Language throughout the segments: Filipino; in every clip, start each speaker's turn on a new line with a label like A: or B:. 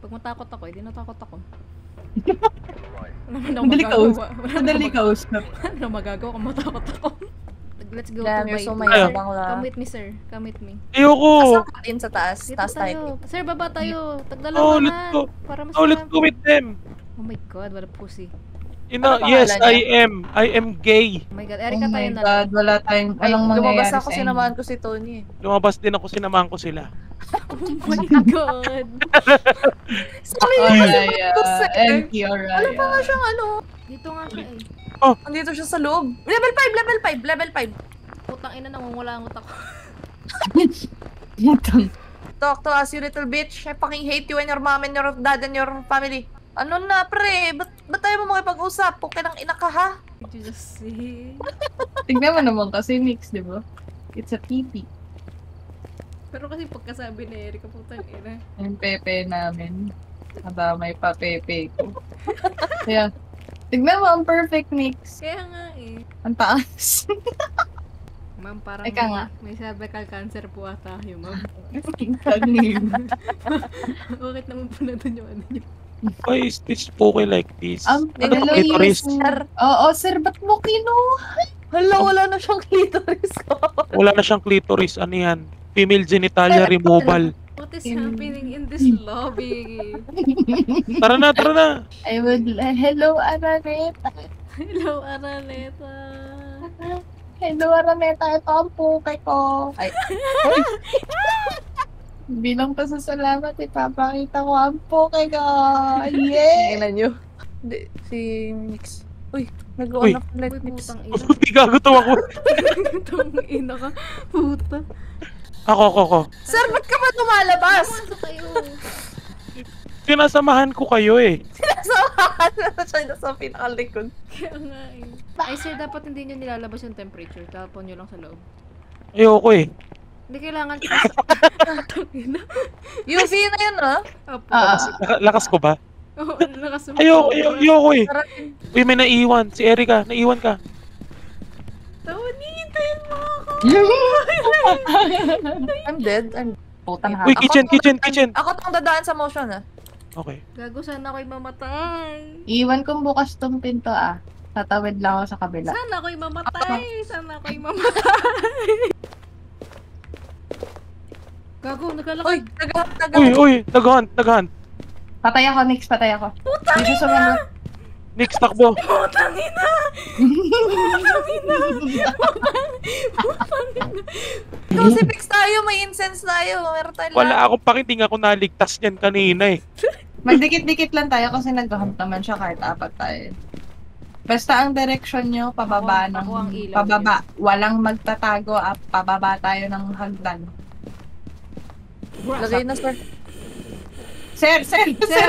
A: Pag matakot ako, hindi natakot ako.
B: Madali kausap.
A: Ano magagawa kung matakot ako? Let's go
C: Damn,
A: to
C: you're so
A: by
C: mayabang
A: Come
C: lang.
A: with me, sir. Come with me.
D: Ayoko!
C: Asan ka din sa taas?
A: Dito
C: Taas
A: tayo.
C: tayo.
A: Sir, baba tayo.
D: Oh, let's
A: Tagdalawanan.
D: go!
A: Para mas
D: Oh, let's go with them!
A: Oh my god, wala pussy.
D: You know,
C: Ano
D: yes,
C: pangalan
D: I am gay.
A: Oh my god,
B: Oh
A: Erika
B: my
A: tayo na
B: God,
A: lang.
B: wala tayong,
C: Ay,
B: walang mangyayari
C: lumabas ako,
B: sa inyo.
C: sinamahan ko si Tony.
D: Lumabas din ako, sinamahan ko sila.
A: Oh my god.
C: Sorry,
B: Oraya,
C: sir.
B: NP Oraya.
C: Wala pa nga siyang ano.
A: Dito nga siya eh.
C: Andito siya sa loob. Level 5, level 5, level 5.
A: Putang ina, nangungulangot ako.
C: Talk to us, you little bitch. I fucking hate you and your mom and your dad and your family. Ano na, pre? Ba't tayo mo makipag-usap? Okay nang ina ka, ha?
A: Did you just see?
B: Tignan mo naman kasi mix, di ba? It's a PP.
A: Pero kasi pagkasabi ni Erika, putang ina.
B: Yung pepe namin. May pa pepe ko. Kaya, tignan mo ang perfect mix.
A: Kaya nga eh.
B: Ang taas.
A: Ma'am, parang
B: Eka nga.
A: may cervical cancer po ata tayo, ma'am.
B: Kanim.
A: Bakit naman po natin yung ano nyo?
D: Why is this poke like this?
B: Ang
D: Ano
B: hello,
D: clitoris?
B: sir. Oo, sir, ba't mo kinuha?
C: Hala, wala na siyang clitoris ko.
D: Wala na siyang clitoris. Ano yan? Female genitalia removal.
A: What is happening in this lobby?
D: Tara na, tara na!
B: I would, hello, Araneta.
A: Hello, Araneta.
B: Hello, Araneta. Ito ang puke ko. Ay. Bilang pasasalamat, ipapakita ko ang puke ko. Yeah!
C: Tingnan nyo. Hindi, si Mix. Uy,
D: Uy.
C: nag-on off
A: Uy,
C: light Mix.
A: putang ina.
D: Hindi gagutom ako.
A: Putang ina ka. Puta.
D: Ako.
C: Sir, ba't ka ba lumalabas?
A: Pumasok kayo.
D: Sinasamahan ko kayo eh.
C: Sinasamaan na siya nasa pinakalikod.
A: Kaya nga eh. Ay sir, dapat hindi nyo nilalabas yung temperature. Tapon nyo lang sa loob.
D: Ayoko eh.
A: Hindi kailangan. Putang ina.
C: UV na yun, ha?
A: Apo.
D: Lakas ko ba?
A: Oo, nakasumo.
D: Ayoko eh.
C: Sarapin.
D: Uy, may naiwan. Si Erika, naiwan ka.
A: Tony, tayo mo ako.
C: I'm dead. I'm...
B: Putang
D: Uy,
B: haka.
D: kitchen.
C: Ako tong dadaan sa motion, ha?
D: Okay.
A: Gago, sana ako'y mamatay.
B: Iwan kong bukas tong pinto ah. Tatawid lang ako sa kabila.
A: Sana ako'y mamatay. Sana ako'y mamatay. Gago, naglalakad.
C: Uy, nag-hunt.
D: Uy, nag-hunt.
B: Patay ako, Nix. Patay ako. Dito sa mga...
D: Next, takbo.
A: Putang ina.
C: Crucifix tayo, may incense tayo. Meron tayo
D: Wala akong pakiting ako naligtas niyan kanina eh.
B: Magdikit-dikit lang tayo kasi nag-hunt naman siya kahit apat tayo. Basta ang direction nyo, pababa
A: Ako ang ilaw.
B: pababa. Walang magtatago at pababa tayo ng hagdan.
C: Lagay na, sir.
B: Sir,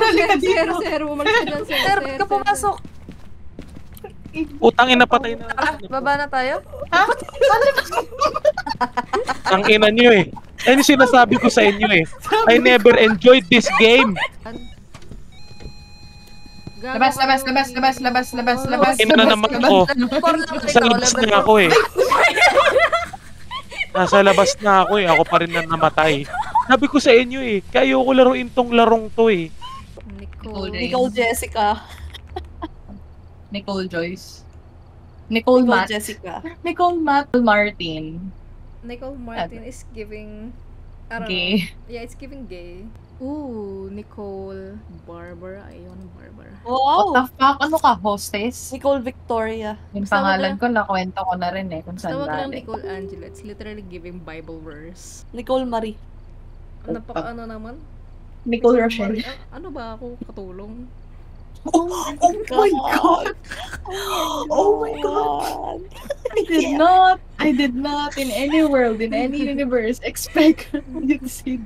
B: halika dito.
A: Sir, umalis ka dyan, sir.
C: Sir, ba't ka pumasok?
D: Utang ina patay na.
C: Tara, baba na tayo.
B: Ha?
D: Ang ina niyo eh. Ano sinasabi ko sa inyo eh. I never enjoyed this game.
B: Labas.
D: Ina na naman ako.
C: Core lang
D: Nasa labas na ako eh. Nasa labas na ako eh. Ako pa rin na namatay. Sabi ko sa inyo eh. Kaya ayoko laruin tong larong to eh.
C: Nicole Jessica.
B: Nicole Joyce. Nicole Matt.
C: Jessica.
B: Nicole Matt Martin.
A: Nicole Martin is giving... I don't know.
B: Gay.
A: Yeah, it's giving gay. Ooh, Nicole Barbara. Ayun, Barbara.
B: What the
C: Wow!
B: fuck? Ano ka, hostess?
C: Nicole Victoria.
B: Yung
A: Basta
B: pangalan ko, nakwento ko na rin eh kung saan
A: Tawag lang
B: galing.
A: Nicole Angela. It's literally giving Bible verse.
C: Nicole Marie.
A: Ano naman?
B: Nicole Rochelle.
A: Ano ba ako katulong?
B: Oh my god! Oh my god! I did not in any world, in any universe expect you to see